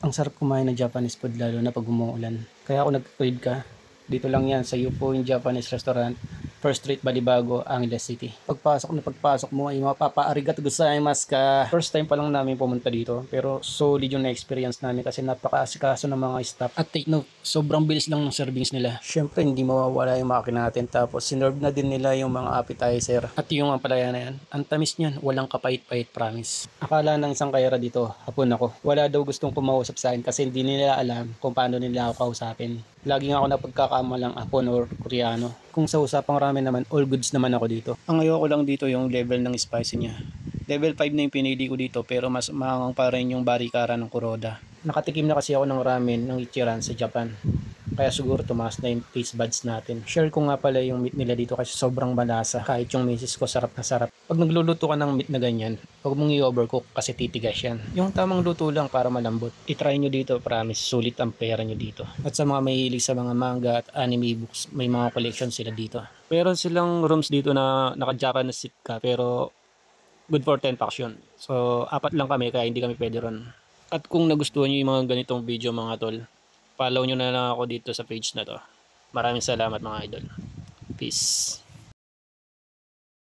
Ang sarap kumain ng Japanese food lalo na pag umuulan. Kaya kung nagtuwid ka, dito lang yan sa Yupo yung Japanese restaurant, First Street, Balibago, Angeles City. Pagpasok mo ay mapapa-arigato gozaimasu ka. First time pa lang namin pumunta dito, pero solid yung na-experience namin kasi napaka-asikaso ng mga staff. At take note, sobrang bilis lang ng servings nila. Syempre, hindi mawawala yung makina natin. Tapos, sinerve na din nila yung mga appetizer. At yung ang palaya na yan, ang tamis niyan, walang kapait-pait, promise. Akala ng isang kayera dito, hapon ako. Wala daw gustong kumausap sa akin kasi hindi nila alam kung paano nila ako kausapin. Lagi nga ako napagkakamalang Hapon or Koreano. Kung sa usapang ramen naman, all goods naman ako dito. Ang ayoko lang dito yung level ng spicy niya. Level 5 na yung pinili ko dito pero mas maangang pa rin yung barikara ng Kuroda. Nakatikim na kasi ako ng ramen ng Ichiran sa Japan. Kaya siguro tumaas na yung taste buds natin. Share ko nga pala yung meat nila dito kasi sobrang malasa. Kahit yung misis ko sarap na sarap. Pag nagluluto ka ng meat na ganyan, huwag mong i-overcook kasi titigas yan. Yung tamang luto lang para malambot. I-try nyo dito, promise. Sulit ang pera nyo dito. At sa mga mahilig sa mga manga at anime books, may mga collection sila dito. Meron silang rooms dito na naka-Japanese seat ka pero good for 10 packs yun. So, apat lang kami kaya hindi kami pwede ron. At kung nagustuhan nyo yung mga ganitong video mga tol, follow nyo na lang ako dito sa page na to. Maraming salamat mga idol. Peace.